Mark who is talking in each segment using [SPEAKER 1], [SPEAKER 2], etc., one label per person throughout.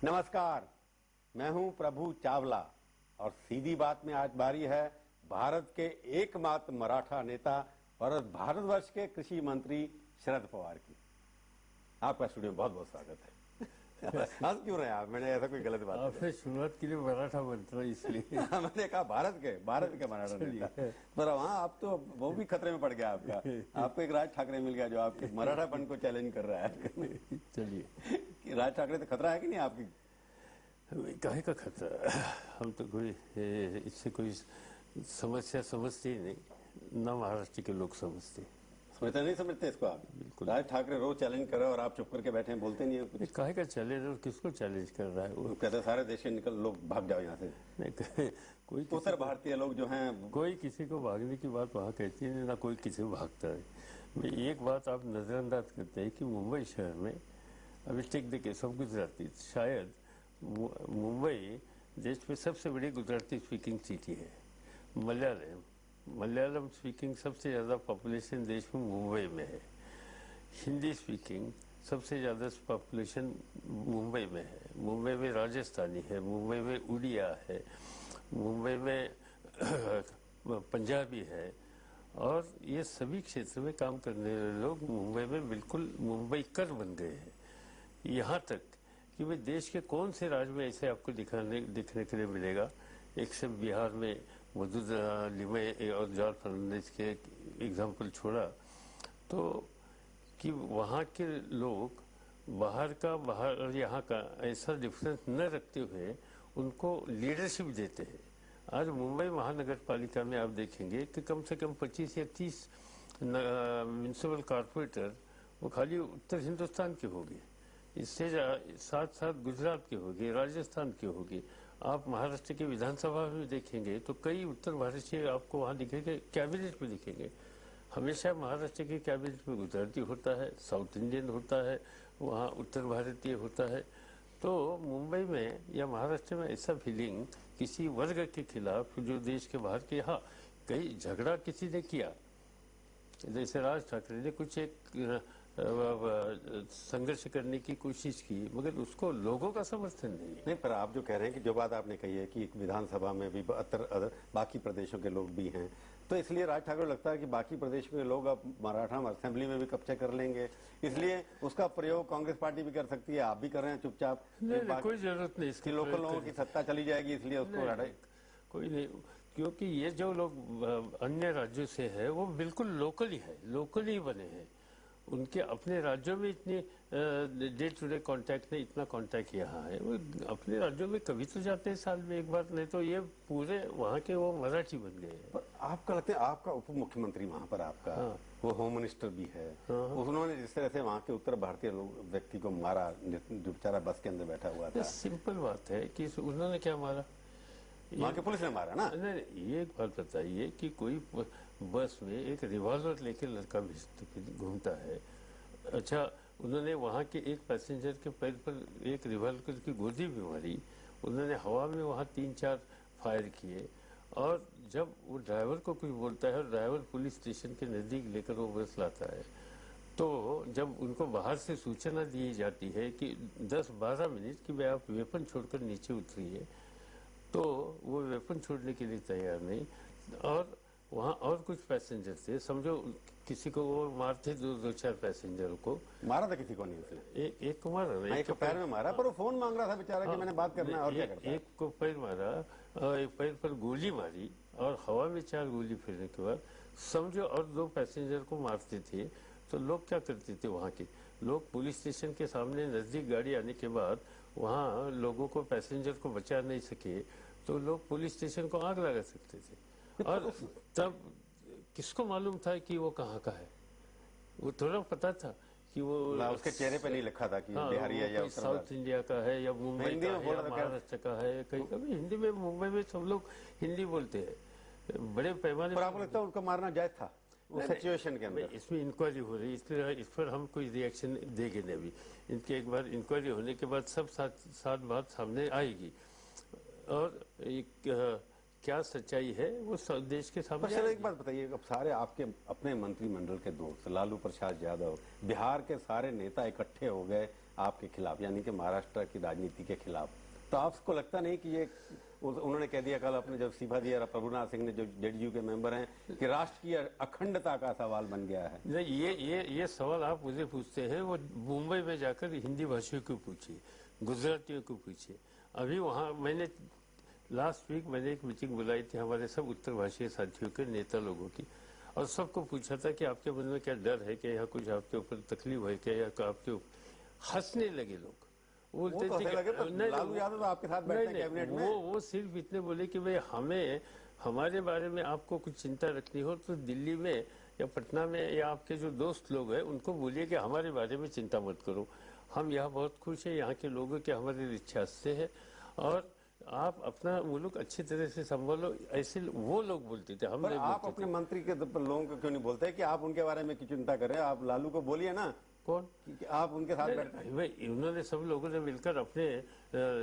[SPEAKER 1] नमस्कार, मैं हूं प्रभु चावला और सीधी बात में आज बारी है भारत के एकमात्र मराठा नेता और भारतवर्ष के कृषि मंत्री शरद पवार की। आपका स्टूडियो में बहुत बहुत स्वागत है। हंस क्यों रहे आप? मैंने ऐसा कोई गलत बात
[SPEAKER 2] आपने शुरुआत के लिए मराठा मंत्र इसलिए
[SPEAKER 1] मैंने कहा भारत के मराठा नेता, पर वहाँ आप तो वो भी खतरे में पड़ गया आपका। आपको एक राज ठाकरे मिल गया जो आपके मराठापन को चैलेंज कर रहा है। चलिए, राज ठाकरे तो खतरा है कि नहीं आपकी?
[SPEAKER 2] काहे का खतरा? हम तो कोई इससे कोई समस्या समझते ही नहीं, ना महाराष्ट्र के लोग समझते
[SPEAKER 1] नहीं समझते इसको आप?
[SPEAKER 2] बिल्कुल।
[SPEAKER 1] राज ठाकरे रोज चैलेंज कर रहे हो और आप चुप करके बैठे हैं, बोलते नहीं है कुछ।
[SPEAKER 2] काहे का चैलेंज और किसको चैलेंज कर रहा है? वो
[SPEAKER 1] कहते सारे देश के निकल लोग भाग जाओ यहाँ से।
[SPEAKER 2] नहीं, कोई
[SPEAKER 1] उत्तर भारतीय लोग जो हैं,
[SPEAKER 2] कोई किसी को भागने की बात वहाँ कहती है, ना कोई किसी को भागता है। एक बात आप नजरअंदाज करते हैं कि मुंबई शहर में अभी take the case of Gujarati, शायद मुंबई देश में सबसे बड़ी गुजराती स्पीकिंग सिटी है। मलयालम स्पीकिंग सबसे ज़्यादा पॉपुलेशन देश में मुंबई में है। हिंदी स्पीकिंग सबसे ज़्यादा पॉपुलेशन मुंबई में है। मुंबई में राजस्थानी है, मुंबई में उड़िया है, मुंबई में पंजाबी है, और ये सभी क्षेत्र में काम करने वाले लोग मुंबई में बिल्कुल मुंबईकर बन गए हैं। यहाँ तक कि भाई देश के कौन से राज्य में ऐसे आपको दिखने के लिए मिलेगा? एक से बिहार में मधुर लिमय और जॉर्ज फर्नांडिस के एग्जाम्पल छोड़ा तो कि वहाँ के लोग बाहर और यहाँ का ऐसा डिफरेंस न रखते हुए उनको लीडरशिप देते हैं। आज मुंबई महानगर पालिका में आप देखेंगे कि कम से कम 25 या 30 म्यूनिसिपल कॉर्पोरेटर वो खाली उत्तर हिंदुस्तान के होंगे, इससे साथ साथ गुजरात के होंगे, राजस्थान के होंगे। आप महाराष्ट्र के विधानसभा में देखेंगे तो कई उत्तर भारतीय आपको वहाँ दिखेंगे, कैबिनेट में दिखेंगे। हमेशा महाराष्ट्र के कैबिनेट में गुजराती होता है, साउथ इंडियन होता है, वहाँ उत्तर भारतीय होता है। तो मुंबई में या महाराष्ट्र में ऐसा फीलिंग किसी वर्ग के खिलाफ जो देश के बाहर के, हाँ कई झगड़ा किसी ने किया, जैसे राज ठाकरे ने कुछ एक संघर्ष करने की कोशिश की, मगर उसको लोगों का समर्थन नहीं।
[SPEAKER 1] पर आप जो कह रहे हैं कि जो बात आपने कही है कि विधानसभा में भी बाकी प्रदेशों के लोग भी हैं, तो इसलिए राज ठाकरे लगता है कि बाकी प्रदेशों के लोग अब मराठा असेंबली में भी कब्जे कर लेंगे, इसलिए उसका प्रयोग कांग्रेस पार्टी भी कर सकती है, आप भी कर रहे हैं चुपचाप।
[SPEAKER 2] कोई जरूरत नहीं इसकी,
[SPEAKER 1] लोकल लोगों की सत्ता चली जाएगी इसलिए उसको हटाए।
[SPEAKER 2] कोई नहीं, क्योंकि ये जो लोग अन्य राज्यों से है वो बिल्कुल लोकल ही है, लोकल ही बने हैं। उनके अपने राज्यों में इतनी डे टू डे कांटेक्ट नहीं, इतना कांटेक्ट यहाँ है। वो अपने राज्यों में कभी तो जाते हैं साल में एक बार, नहीं तो ये पूरे वहाँ के वो मराठी बन गए हैं।
[SPEAKER 1] आपका लगता है आपका उप मुख्यमंत्री वहाँ पर आपका, हाँ, वो होम मिनिस्टर भी है, हाँ, उन्होंने जिस तरह से वहाँ के उत्तर भारतीय व्यक्ति को मारा जो बेचारा बस के अंदर बैठा हुआ था,
[SPEAKER 2] सिंपल बात है कि उन्होंने क्या मारा?
[SPEAKER 1] वहाँ के पुलिस ने मारा ना?
[SPEAKER 2] नहीं, ये एक बात बताइए कि कोई बस में एक रिवॉल्वर लेके लड़का घूमता है। अच्छा, उन्होंने वहाँ के एक पैसेंजर के पैर पर एक रिवॉल्वर की गोली भी मारी, उन्होंने हवा में वहाँ 3-4 फायर किए, और जब वो ड्राइवर को कुछ बोलता है और ड्राइवर पुलिस स्टेशन के नज़दीक लेकर वो बस लाता है, तो जब उनको बाहर से सूचना दी जाती है कि 10-12 मिनट की आप वेपन छोड़कर नीचे उतरिए, तो वो वेपन छोड़ने के लिए तैयार नहीं। और वहाँ और कुछ पैसेंजर थे, समझो किसी को वो मारते, 2-4 पैसेंजर को मारा
[SPEAKER 1] था, किसी को नहीं उसने।
[SPEAKER 2] एक को मारा,
[SPEAKER 1] एक को पैर में मारा, पर वो फोन मांग रहा था बेचारा कि मैंने बात करना है, और क्या करता है?
[SPEAKER 2] एक को पैर मारा और एक पैर पर गोली मारी, और हवा में 4 गोली फिरने के बाद समझो और 2 पैसेंजर को मारते थे। तो लोग क्या करते थे? वहाँ के लोग पुलिस स्टेशन के सामने नजदीक गाड़ी आने के बाद वहाँ लोगों को, पैसेंजर को बचा नहीं सके, तो लोग पुलिस स्टेशन को आग लगा सकते थे। और तब किसको मालूम था कि वो कहाँ का है? वो थोड़ा पता था कि वो
[SPEAKER 1] उसके चेहरे पे नहीं लिखा था कि बिहारी है या
[SPEAKER 2] साउथ इंडिया का है या मुंबई का है या महाराष्ट्र का है। कहीं कभी हिंदी में, मुंबई में सब लोग हिंदी बोलते हैं बड़े पैमाने पर।
[SPEAKER 1] आपको लगता है उनका मारना जायज था उस सिचुएशन के अंदर?
[SPEAKER 2] इसमें इंक्वायरी हो रही है, इसलिए इस पर हम कोई रिएक्शन देंगे नहीं अभी। इनकी एक बार इंक्वायरी होने के बाद सब साथ बात सामने आएगी, और एक क्या सच्चाई है वो देश के सामने।
[SPEAKER 1] सर एक बात बताइए, अब सारे आपके अपने मंत्रिमंडल के दोस्त, लालू प्रसाद यादव, बिहार के सारे नेता इकट्ठे हो गए आपके खिलाफ, यानी कि महाराष्ट्र की राजनीति के खिलाफ। तो आपको लगता नहीं कि ये उन्होंने कह दिया कल अपने जब इस्तीफा दिया प्रभुनाथ सिंह ने, जो जेडीयू के मेंबर हैं, कि राष्ट्र की अखंडता का सवाल बन गया है?
[SPEAKER 2] नहीं, ये सवाल आप मुझे पूछते हैं, वो मुंबई में जाकर हिंदी भाषियों को पूछिए, गुजरातियों को पूछिए। अभी वहाँ मैंने लास्ट वीक मैंने एक मीटिंग बुलाई थी हमारे सब उत्तर भाषीय साथियों के, नेता लोगों की, और सबको पूछा था कि आपके मन में क्या डर है, कि या कुछ आपके ऊपर तकलीफ है क्या, या आपके हंसने लगे लोग। बोलते थे
[SPEAKER 1] लालू यादव तो आपके साथ बैठे हैं कैबिनेट में।
[SPEAKER 2] वो सिर्फ इतने बोले कि भाई हमें हमारे बारे में आपको कुछ चिंता रखनी हो तो दिल्ली में या पटना में या आपके जो दोस्त लोग हैं उनको बोलिए कि हमारे बारे में चिंता मत करो, हम यहाँ बहुत खुश हैं, यहाँ के लोगों के हमारे इच्छा से है, और आप अपना मुल्क अच्छी तरह से संभालो, ऐसे वो लोग बोलते थे। हम
[SPEAKER 1] आप अपने मंत्री के लोगों को क्यों नहीं बोलते कि आप उनके बारे में क्यों चिंता करें? आप लालू को बोलिए ना।
[SPEAKER 2] कौन?
[SPEAKER 1] आप उनके साथ बैठे?
[SPEAKER 2] उन्होंने सब लोगों ने मिलकर अपने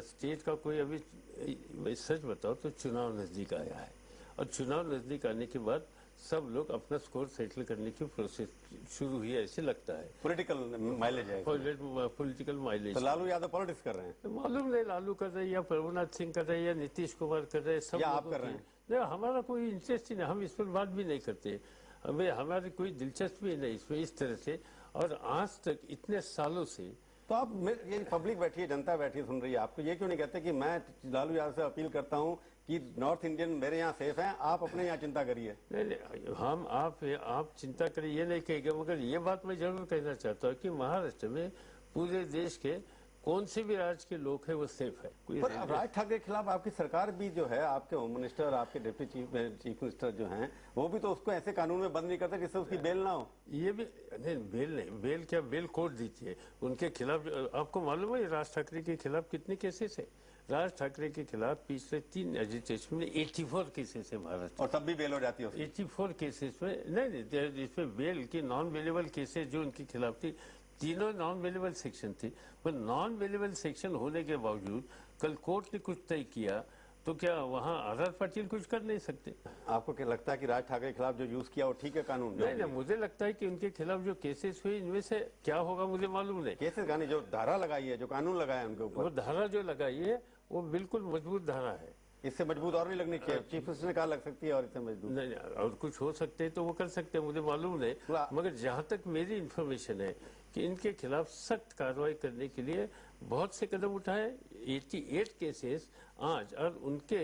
[SPEAKER 2] स्टेट का कोई, अभी सच बताओ तो चुनाव नजदीक आया है, और चुनाव नजदीक आने के बाद सब लोग अपना स्कोर सेटल करने की प्रोसेस शुरू हुई है, ऐसे लगता है।
[SPEAKER 1] पॉलिटिकल माइलेज है,
[SPEAKER 2] पॉलिटिकल माइलेज।
[SPEAKER 1] तो लालू यादव पॉलिटिक्स कर रहे हैं?
[SPEAKER 2] तो मालूम नहीं लालू कर रहे हैं या प्रभुनाथ सिंह कर रहे हैं या नीतीश कुमार कर रहे हैं, सब
[SPEAKER 1] आप कर रहे हैं?
[SPEAKER 2] नहीं, हमारा कोई इंटरेस्ट ही नहीं, हम इस पर बात भी नहीं करते, हमें हमारी कोई दिलचस्पी नहीं इसमें इस तरह से। और आज तक इतने सालों से
[SPEAKER 1] तो आप, ये पब्लिक बैठी है, जनता बैठी है, सुन रही है, आपको ये क्यों नहीं कहते कि मैं लालू यादव से अपील करता हूं कि नॉर्थ इंडियन मेरे यहाँ सेफ हैं, आप अपने यहाँ चिंता करिए?
[SPEAKER 2] नहीं, हम आप चिंता करिए ये नहीं कहेंगे, मगर ये बात मैं जरूर कहना चाहता हूँ कि महाराष्ट्र में पूरे देश के कौन से भी राज्य के लोग हैं वो सेफ है।
[SPEAKER 1] पर राज ठाकरे के खिलाफ आपकी सरकार भी जो है, आपके होम मिनिस्टर, आपके डिप्टी चीफ मिनिस्टर जो हैं, वो भी तो उसको ऐसे कानून में बंद नहीं करते जिससे उसकी बेल ना हो। ये भी
[SPEAKER 2] नहीं, बेल नहीं, बेल क्या, बेल कोर्ट देती है उनके खिलाफ। आपको मालूम है राज ठाकरे के खिलाफ कितने केसेस है? राज ठाकरे के खिलाफ पिछले 3 एजिटेशन में 84 केसेस है महाराष्ट्र,
[SPEAKER 1] और तब भी बेल हो जाती है।
[SPEAKER 2] 84 केसेस में नहीं, इसमें बेल की नॉन बेलेबल केसेस जो उनके खिलाफ थी, तीनों नॉन बेलेबल सेक्शन थी। पर नॉन बेलेबल सेक्शन होने के बावजूद कल कोर्ट ने कुछ तय किया, तो क्या वहाँ आर पाटिल कुछ कर नहीं सकते?
[SPEAKER 1] आपको क्या लगता है कि राज ठाकरे के खिलाफ जो यूज किया वो ठीक है कानून?
[SPEAKER 2] नहीं, मुझे लगता है कि उनके खिलाफ जो केसेस हुए इनमें से क्या होगा मुझे मालूम नहीं।
[SPEAKER 1] केसेस का नहीं, जो धारा लगाई है, जो कानून लगाया है उनके ऊपर,
[SPEAKER 2] वो धारा जो लगाई है वो बिल्कुल मजबूत धारा है।
[SPEAKER 1] इससे मजबूत और नहीं लगनी चाहिए? चीफ मिनिस्टर ने कहा लग सकती है और इससे मजबूत
[SPEAKER 2] नहीं, और कुछ हो सकते हैं तो वो कर सकते हैं, मुझे मालूम नहीं। मगर जहां तक मेरी इंफॉर्मेशन है कि इनके खिलाफ सख्त कार्रवाई करने के लिए बहुत से कदम उठाए। 88 केसेस आज, और उनके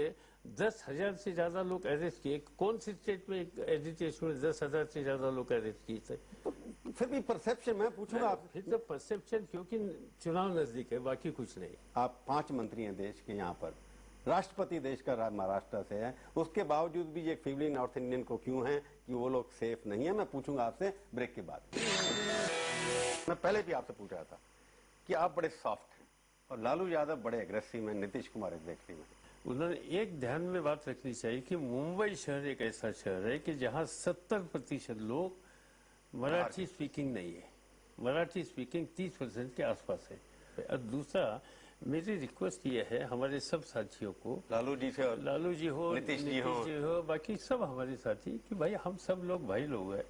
[SPEAKER 2] 10,000 से ज्यादा लोग अरेस्ट किए। कौन सी स्टेट में एजिटेशन में 10,000 से ज्यादा लोग अरेस्ट किए थे?
[SPEAKER 1] फिर भी परसेप्शन, मैं पूछूंगा आप,
[SPEAKER 2] फिर तो परसेप्शन, क्योंकि चुनाव नजदीक है, बाकी कुछ नहीं।
[SPEAKER 1] आप 5 मंत्री हैं देश के, यहाँ पर राष्ट्रपति देश का महाराष्ट्र से है, उसके बावजूद भी ये फीलिंग नॉर्थ इंडियन को क्यों है कि वो लोग सेफ नहीं है? मैं पूछूंगा आपसे ब्रेक के बाद। मैं पहले भी आपसे पूछ रहा था कि आप बड़े सॉफ्ट हैं और लालू यादव बड़े एग्रेसिव हैं, नीतीश कुमार एग्रेसिव हैं।
[SPEAKER 2] उन्होंने एक ध्यान में बात रखनी चाहिए कि मुंबई शहर एक ऐसा शहर है कि जहां 70% लोग मराठी स्पीकिंग नहीं है, मराठी स्पीकिंग 30% के आसपास है। और दूसरा, मेरी रिक्वेस्ट ये है हमारे सब साथियों को,
[SPEAKER 1] लालू जी से, और
[SPEAKER 2] लालू जी हो, नीतीश जी हो, बाकी सब हमारे साथी, कि भाई हम सब लोग भाई लोग हैं,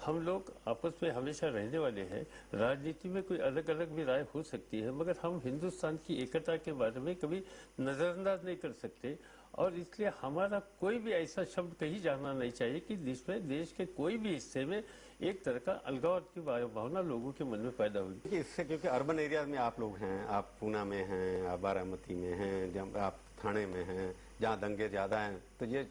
[SPEAKER 2] हम लोग आपस में हमेशा रहने वाले हैं। राजनीति में कोई अलग अलग भी राय हो सकती है, मगर हम हिंदुस्तान की एकता के बारे में कभी नजरअंदाज नहीं कर सकते। और इसलिए हमारा कोई भी ऐसा शब्द कहीं जाना नहीं चाहिए कि जिसमें देश के कोई भी हिस्से में एक तरह का अलगाव की भावना लोगों के मन में पैदा हुई।
[SPEAKER 1] इससे, क्योंकि अर्बन एरिया में आप लोग हैं, आप पूना में हैं, आप बारामती में हैं, जब आप थाने में हैं, जहाँ दंगे ज्यादा हैं, तो ये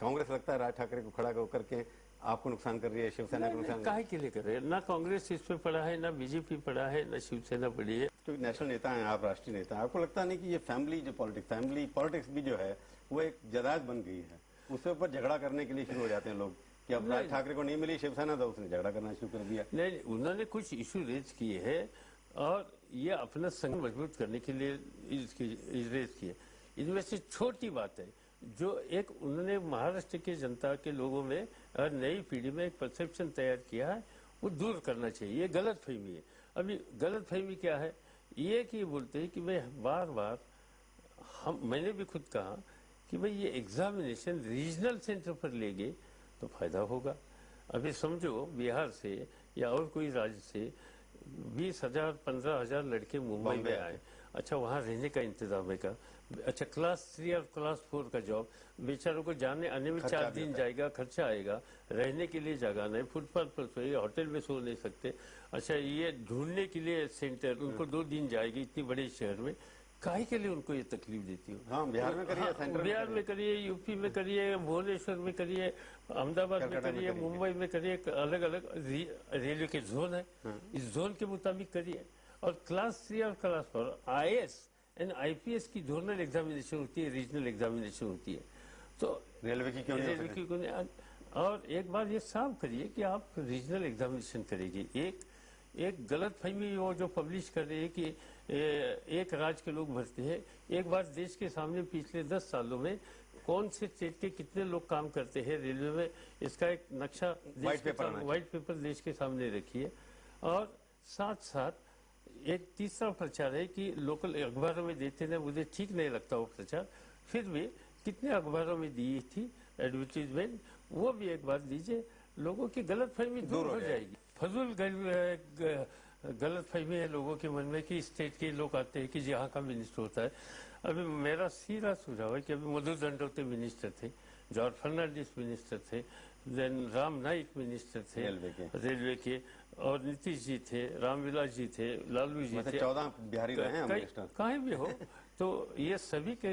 [SPEAKER 1] कांग्रेस लगता है राज ठाकरे को खड़ा होकर के आपको नुकसान कर रही है, शिवसेना को नुकसान?
[SPEAKER 2] काहे के लिए कर रहे हैं? ना कांग्रेस इस पे पड़ा है, ना बीजेपी पड़ा है, ना शिवसेना पड़ी है।
[SPEAKER 1] तो नेशनल नेता हैं आप, राष्ट्रीय नेता हैं, आपको लगता नहीं कि ये फैमिली पॉलिटिक्स भी जो है वो एक जदाद बन गई है? उसके ऊपर झगड़ा करने के लिए शुरू हो जाते हैं लोग कि अब राज ठाकरे को नहीं मिली शिवसेना, तो उसने झगड़ा करना शुरू कर दिया।
[SPEAKER 2] नहीं, उन्होंने कुछ इशू रेज किए हैं और ये अपना संघ मजबूत करने के लिए रेज किए। इनमें से छोटी बात है जो एक उन्होंने महाराष्ट्र के जनता के लोगों में और नई पीढ़ी में एक परसेप्शन तैयार किया है, वो दूर करना चाहिए। ये गलत फहमी है। अभी गलत फहमी क्या है? ये कि बोलते हैं कि भाई बार बार मैंने भी खुद कहा कि भाई ये एग्जामिनेशन रीजनल सेंटर पर ले गए तो फायदा होगा। अभी समझो बिहार से या और कोई राज्य से 20,000 15,000 लड़के मुंबई में आए। अच्छा, वहाँ रहने का इंतजाम है का? अच्छा, क्लास 3 और क्लास 4 का जॉब, बेचारों को जाने आने में 4 दिन जाएगा, खर्चा आएगा, रहने के लिए जगह नहीं, फुटपाथ पर सोएगा, होटल में सो नहीं सकते। अच्छा, ये ढूंढने के लिए सेंटर, उनको 2 दिन जाएगी इतनी बड़े शहर में, काहे के लिए उनको ये तकलीफ देती हो?
[SPEAKER 1] हाँ, बिहार में करिए, सेंट्रल
[SPEAKER 2] बिहार में करिए, यूपी में करिए, भुवनेश्वर में करिए, अहमदाबाद में करिए, मुंबई में करिए, अलग अलग रेलवे के जोन है, इस जोन के मुताबिक करिए। और क्लास 3 और क्लास 4 IAS एंड IPS की जोनल एग्जामिनेशन होती है, रीजनल एग्जामिनेशन होती है, तो
[SPEAKER 1] रेलवे की क्यों नहीं?
[SPEAKER 2] और एक बार ये साफ करिए कि आप रीजनल एग्जामिनेशन करेंगे। एक गलत फहमी वो जो पब्लिश कर रही है कि एक राज्य के लोग भरते हैं। एक बार देश के सामने पिछले 10 सालों में कौन से स्टेट के कितने लोग काम करते हैं रेलवे में, इसका एक नक्शा व्हाइट पेपर देश के सामने रखिए। और साथ साथ एक तीसरा प्रचार है कि लोकल अखबारों में देते ना, मुझे ठीक नहीं लगता वो प्रचार, फिर भी कितने अखबारों में दी थी एडवर्टीजमेंट, वो भी एक बार दीजिए, लोगों की गलत फहमी दूर हो जाएगी। फजूल गलत फहमी है लोगों के मन में कि स्टेट के लोग आते हैं कि यहाँ का मिनिस्टर होता है। अभी मेरा सीधा सुझाव है कि अभी मधु दंडोते मिनिस्टर थे, जॉर्ज फर्नांडिस मिनिस्टर थे, देन राम नाइक मिनिस्टर थे रेलवे के, और नीतीश जी थे, रामविलास जी थे, लालू जी थे,
[SPEAKER 1] 14 बिहारी रहे हैं मिनिस्टर,
[SPEAKER 2] कहीं भी हो। तो ये सभी के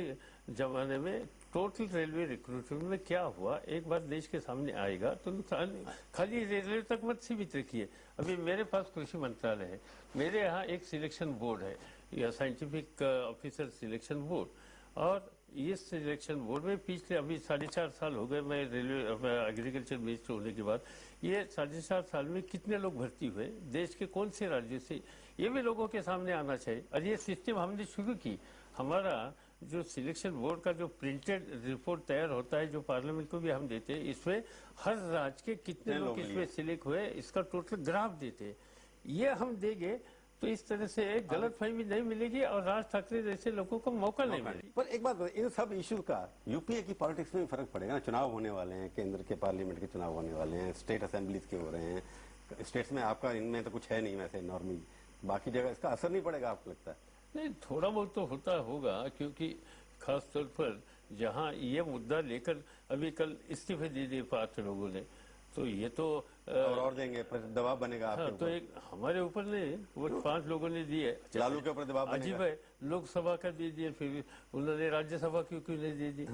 [SPEAKER 2] जमाने में टोटल रेलवे रिक्रूटमेंट में क्या हुआ, एक बार देश के सामने आएगा तो नुकसान खाली रेलवे तक मत सीमित रखिए। अभी मेरे पास कृषि मंत्रालय है, मेरे यहाँ एक सिलेक्शन बोर्ड है या साइंटिफिक ऑफिसर सिलेक्शन बोर्ड, और इस सिलेक्शन बोर्ड में पिछले अभी 4.5 साल हो गए मैं रेलवे एग्रीकल्चर मिनिस्टर होने के बाद, ये 4.5 साल में कितने लोग भर्ती हुए, देश के कौन से राज्यों से, ये भी लोगों के सामने आना चाहिए। और ये सिस्टम हमने शुरू की, हमारा जो सिलेक्शन बोर्ड का जो प्रिंटेड रिपोर्ट तैयार होता है, जो पार्लियामेंट को भी हम देते हैं, इसमें हर राज्य के कितने लोग इसमें सिलेक्ट हुए इसका टोटल ग्राफ देते हैं। ये हम देंगे तो इस तरह से एक गलत फहमी नहीं मिलेगी और राज ठाकरे जैसे लोगों को मौका नहीं मिलेगा।
[SPEAKER 1] पर एक बात, इन सब इश्यू का यूपीए की पॉलिटिक्स में फर्क पड़ेगा ना? चुनाव होने वाले हैं, केंद्र के पार्लियामेंट के चुनाव होने वाले हैं, स्टेट असेंबलीज के हो रहे हैं, स्टेट्स में आपका इनमें तो कुछ है नहीं वैसे नॉर्मली, बाकी जगह इसका असर नहीं पड़ेगा आपको लगता है?
[SPEAKER 2] नहीं, थोड़ा बहुत तो होता होगा, क्योंकि खास तौर पर जहाँ ये मुद्दा लेकर अभी कल इस्तीफे दे दिए 5 लोगों ने, तो ये तो
[SPEAKER 1] और देंगे, दबाव बनेगा आपके ऊपर।
[SPEAKER 2] तो एक हमारे ऊपर नहीं, वो 5 लोगों ने दिए,
[SPEAKER 1] लालू के ऊपर दबाव
[SPEAKER 2] अजीब है, लोकसभा का दे दिए, फिर उन्होंने राज्यसभा क्यों नहीं दे दी?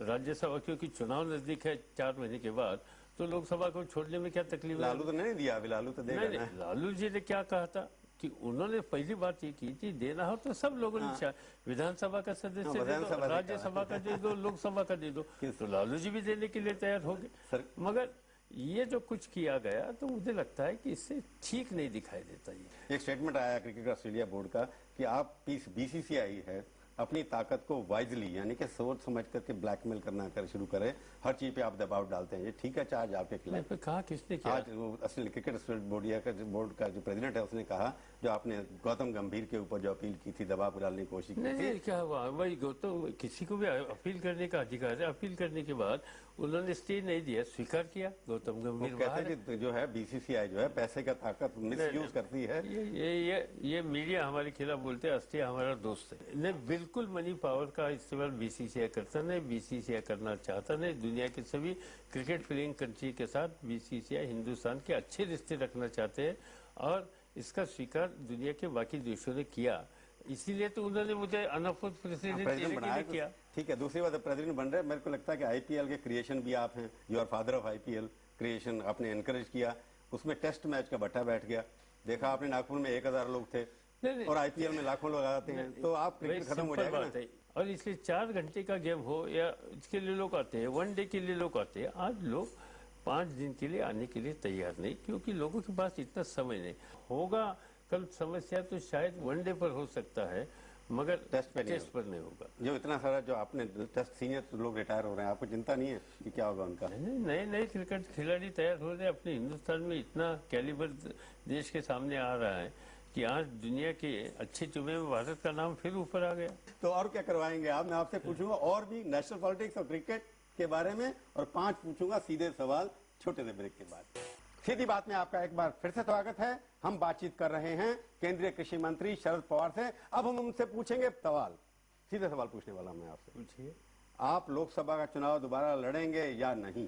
[SPEAKER 2] राज्यसभा क्योंकि चुनाव नजदीक है 4 महीने के बाद, तो लोकसभा को छोड़ने में क्या तकलीफ है?
[SPEAKER 1] लालू तो नहीं दिया अभी, लालू तो देगा ना।
[SPEAKER 2] लालू जी ने क्या कहा था कि उन्होंने पहली बात ये की थी, देना हो तो सब लोगों ने, विधानसभा का सदस्य दे दो, राज्यसभा का दे दो, लोकसभा का दे दो, तो लालू जी भी देने के लिए तैयार हो गए। मगर ये जो कुछ किया गया तो मुझे लगता है कि इससे ठीक नहीं दिखाई देता। ये
[SPEAKER 1] एक स्टेटमेंट आया क्रिकेट ऑस्ट्रेलिया बोर्ड का कि आप BCCI है अपनी ताकत को वाइजली, यानी कि सोच समझ करके ब्लैकमेल करना शुरू करे, हर चीज पे आप दबाव डालते हैं, ये ठीक है चार्ज आपके खिलाफ?
[SPEAKER 2] कहा किसने किया?
[SPEAKER 1] आज वो असली क्रिकेट बोर्ड का जो प्रेसिडेंट है उसने कहा, जो आपने गौतम गंभीर के ऊपर जो अपील की थी, दबाव डालने की कोशिश की थी।
[SPEAKER 2] नहीं, क्या हुआ वही, गौतम किसी को भी अपील करने का अधिकार है, अपील करने के बाद उन्होंने स्टे नहीं दिया, स्वीकार किया, गौतम गंभीर
[SPEAKER 1] कहते हैं कि जो है BCCI जो है पैसे का ताकत मिसयूज करती है।
[SPEAKER 2] ये मीडिया हमारे खिलाफ बोलते हैं, अस्थिया हमारा दोस्त है। नहीं, बिल्कुल मनी पावर का इस्तेमाल BCCI करता नहीं, BCCI करना चाहता नहीं। दुनिया के सभी क्रिकेट प्लेइंग कंट्री के साथ BCCI हिंदुस्तान के अच्छे रिश्ते रखना चाहते हैं, और इसका स्वीकार दुनिया के बाकी देशों ने किया, इसीलिए तो उन्होंने मुझे अनअफोर्ड प्रेसिडेंट बनाया किया।
[SPEAKER 1] ठीक है, दूसरी बात प्रेसिडेंट बन रहे, मेरे को लगता है कि IPL के क्रिएशन भी आप हैं, you are father of IPL creation, आपने एनकरेज किया, उसमें टेस्ट मैच का बट्टा बैठ गया, देखा आपने नागपुर में 1000 लोग थे और IPL में लाखों लोग आते हैं, तो आप क्रिकेट खत्म हो जाएगा ना?
[SPEAKER 2] और इसलिए 4 घंटे का गेम हो या इसके लिए लोग आते हैं, 1 डे के लिए लोग आते हैं। आज लोग 5 दिन के लिए आने के लिए तैयार नहीं, क्योंकि लोगों के पास इतना समय नहीं होगा। कल समस्या तो शायद 1 डे पर हो सकता है, मगर टेस्ट पर नहीं होगा।
[SPEAKER 1] जो इतना सारा जो आपने टेस्ट सीनियर लोग रिटायर हो रहे हैं, आपको चिंता नहीं है कि क्या होगा उनका?
[SPEAKER 2] नए क्रिकेट खिलाड़ी तैयार हो रहे हैं। अपने हिंदुस्तान में इतना कैलिबर देश के सामने आ रहा है कि आज दुनिया के अच्छे चुमे में भारत का नाम फिर ऊपर आ गया।
[SPEAKER 1] तो और क्या करवाएंगे आप? मैं आपसे पूछूंगा और भी नेशनल पॉलिटिक्स और क्रिकेट के बारे में, और 5 पूछूंगा सीधे सवाल छोटे से ब्रेक के बाद। सीधी बात में आपका एक बार फिर से स्वागत है। हम बातचीत कर रहे हैं केंद्रीय कृषि मंत्री शरद पवार से। अब हम उनसे पूछेंगे सवाल, सीधे सवाल पूछने वाला मैं आपसे।
[SPEAKER 2] पूछिए।
[SPEAKER 1] आप लोकसभा का चुनाव दोबारा लड़ेंगे या नहीं?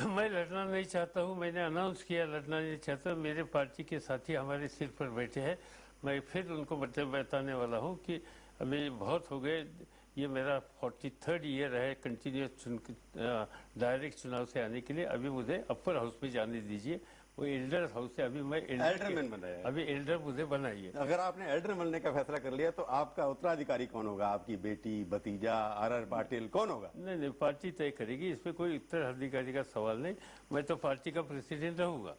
[SPEAKER 2] मैं लड़ना नहीं चाहता हूँ, मैंने अनाउंस किया लड़ना नहीं चाहता। मेरे पार्टी के साथी हमारे सिर पर बैठे हैं, मैं फिर उनको बताने वाला हूँ कि अभी बहुत हो गए। ये मेरा 43rd ईयर है कंटिन्यूस डायरेक्ट चुनाव से आने के लिए। अभी मुझे अपर हाउस में जाने दीजिए, वो एल्डर हाउस से अभी मैं
[SPEAKER 1] एल्डरमैन बनाया।
[SPEAKER 2] अभी एल्डर मुझे बनाइए।
[SPEAKER 1] अगर आपने एल्डर बनने का फैसला कर लिया तो आपका उत्तराधिकारी कौन होगा? आपकी बेटी, भतीजा, आर पाटिल कौन होगा?
[SPEAKER 2] नहीं, पार्टी तय करेगी, इसमें कोई उत्तराधिकारी का सवाल नहीं। मैं तो पार्टी का प्रेसिडेंट रहूंगा।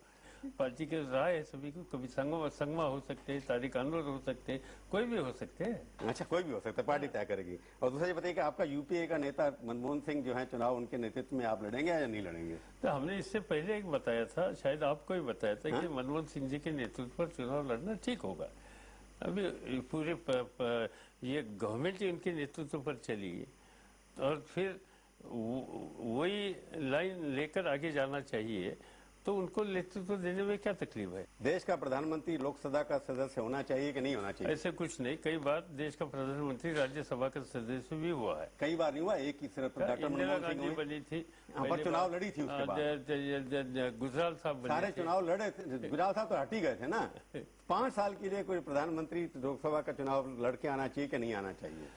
[SPEAKER 2] पार्टी के राय है सभी को, कभी संगमा हो सकते हैं, तारिक अनवर हो सकते हैं, कोई भी हो सकते हैं।
[SPEAKER 1] अच्छा, कोई भी हो सकता है, पार्टी तय करेगी। और दूसरा ये बताइए कि आपका यूपीए का नेता मनमोहन सिंह जो है, चुनाव उनके नेतृत्व में आप लड़ेंगे या नहीं लड़ेंगे?
[SPEAKER 2] तो हमने इससे पहले एक बताया था, शायद आपको ही बताया था कि मनमोहन सिंह जी के नेतृत्व पर चुनाव लड़ना ठीक होगा। अभी पूरे ये गवर्नमेंट ही उनके नेतृत्व पर चली और फिर वही लाइन लेकर आगे जाना चाहिए, तो उनको नेतृत्व देने में क्या तकलीफ है?
[SPEAKER 1] देश का प्रधानमंत्री लोकसभा का सदस्य होना चाहिए कि नहीं होना चाहिए?
[SPEAKER 2] ऐसे कुछ नहीं, कई बार देश का प्रधानमंत्री राज्यसभा का सदस्य भी हुआ है।
[SPEAKER 1] कई बार नहीं हुआ, एक ही सिर्फ डॉक्टर
[SPEAKER 2] इंदिरा
[SPEAKER 1] मनमोहन
[SPEAKER 2] गांधी
[SPEAKER 1] सिंह
[SPEAKER 2] बनी थी,
[SPEAKER 1] पर चुनाव लड़ी थी। उसके बाद
[SPEAKER 2] गुजराल साहब बने
[SPEAKER 1] सारे
[SPEAKER 2] थे।
[SPEAKER 1] चुनाव लड़े थे। गुजराल साहब तो हट ही गए थे ना। 5 साल के लिए कोई प्रधानमंत्री लोकसभा का चुनाव लड़के आना चाहिए कि नहीं आना चाहिए?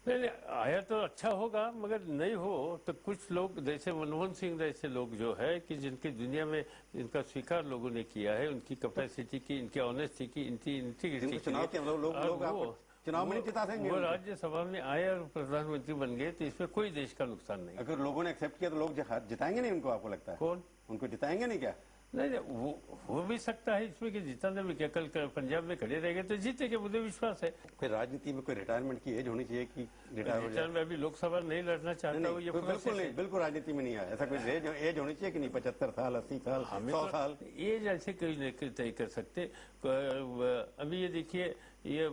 [SPEAKER 2] नहीं, आया तो अच्छा होगा, मगर नहीं हो तो कुछ लोग जैसे मनमोहन सिंह जैसे लोग जो है कि जिनकी दुनिया में इनका स्वीकार लोगों ने किया है, उनकी कैपेसिटी की, इनकी ऑनेस्टी की, इनकी इंटीग्रिटी की,
[SPEAKER 1] चुनाव के लोग आपको चुनाव में नहीं जिता देंगे।
[SPEAKER 2] वो राज्यसभा में आए और प्रधानमंत्री बन गए, तो इसमें कोई देश का नुकसान नहीं।
[SPEAKER 1] अगर लोगों ने एक्सेप्ट किया तो लोग जिताएंगे नहीं उनको? आपको लगता है
[SPEAKER 2] कौन
[SPEAKER 1] उनको जिताएंगे नहीं क्या?
[SPEAKER 2] नहीं, वो हो भी सकता है इसमें कि जिताने में क्या। कल पंजाब में खड़े रह गए तो जीतेंगे, मुझे विश्वास है।
[SPEAKER 1] फिर राजनीति में कोई रिटायरमेंट की एज होनी चाहिए कि रिटायर
[SPEAKER 2] में अभी लोकसभा नहीं लड़ना चाहता हूँ, ये
[SPEAKER 1] बिल्कुल नहीं, बिल्कुल राजनीति में नहीं आया ऐसा कोई एज होनी चाहिए कि नहीं? 75 साल, 80 साल, 100 साल
[SPEAKER 2] एज ऐसे कोई नहीं तय कर सकते। अभी ये देखिए, ये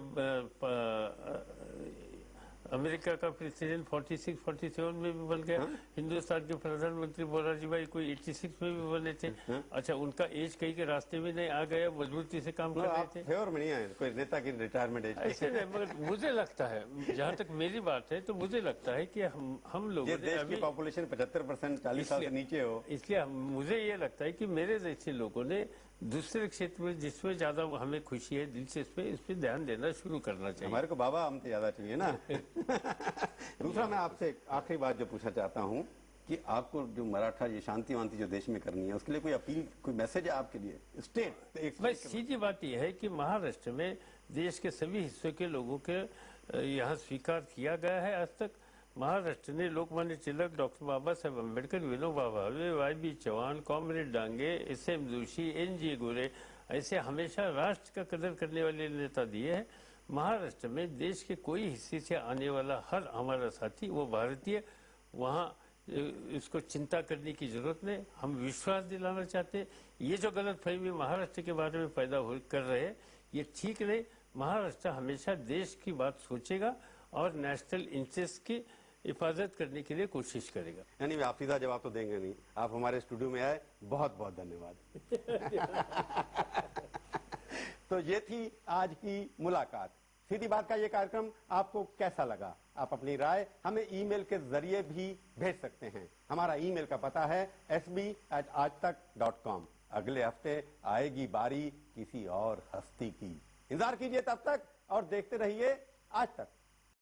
[SPEAKER 2] अमेरिका का प्रेसिडेंट 46-47 में भी बन गया। हिंदुस्तान के प्रधानमंत्री मोरारजी भाई कोई 86 में भी बने थे। अच्छा, उनका एज कहीं के रास्ते में नहीं आ गया, मजबूती से काम कर रहे थे।
[SPEAKER 1] फेवर में नहीं आए कोई नेता की रिटायरमेंट एज?
[SPEAKER 2] ऐसे नहीं, मगर मुझे लगता है, जहाँ तक मेरी बात है, तो मुझे लगता है कि हम लोग
[SPEAKER 1] देश की पॉपुलेशन 75% 40 साल से नीचे हो,
[SPEAKER 2] इसलिए मुझे ये लगता है कि मेरे जैसे लोगों ने दूसरे क्षेत्र में जिसमें ज्यादा हमें खुशी है, दिलचस्पी, इस पे ध्यान देना शुरू करना चाहिए।
[SPEAKER 1] हमारे को बाबा हम तो ज्यादा चाहिए ना। दूसरा मैं आपसे आखिरी बात जो पूछना चाहता हूँ कि आपको जो मराठा ये शांति वांति जो देश में करनी है, उसके लिए कोई अपील, कोई मैसेज है आपके लिए? स्टेट
[SPEAKER 2] बस सीधी बात यह है कि महाराष्ट्र में देश के सभी हिस्सों के लोगों के यहाँ स्वीकार किया गया है। आज तक महाराष्ट्र ने Lokmanya Tilak, doctor Baba Saheb Ambedkar, Vinoba Bhave, Y Chauhan, comrade Dange, SM Joshi, NG Gore ऐसे हमेशा राष्ट्र का कदर करने वाले नेता दिए हैं। महाराष्ट्र में देश के कोई हिस्से से आने वाला हर हमारा साथी वो भारतीय, वहाँ इसको चिंता करने की जरूरत नहीं। हम विश्वास दिलाना चाहते हैं, ये जो गलत फहमी महाराष्ट्र के बारे में पैदा कर रहे हैं, ये ठीक नहीं। महाराष्ट्र हमेशा देश की बात सोचेगा और नेशनल इंटरेस्ट की हिफाजत करने के लिए कोशिश करेगा।
[SPEAKER 1] यानी आप सीधा जवाब तो देंगे नहीं। आप हमारे स्टूडियो में आए, बहुत बहुत धन्यवाद। तो ये थी आज की मुलाकात। सीधी बात का ये कार्यक्रम आपको कैसा लगा? आप अपनी राय हमें ईमेल के जरिए भी भेज सकते हैं। हमारा ईमेल का पता है sb@aajtak.com। अगले हफ्ते आएगी बारी किसी और हस्ती की। इंतजार कीजिए तब तक और देखते रहिए आज तक।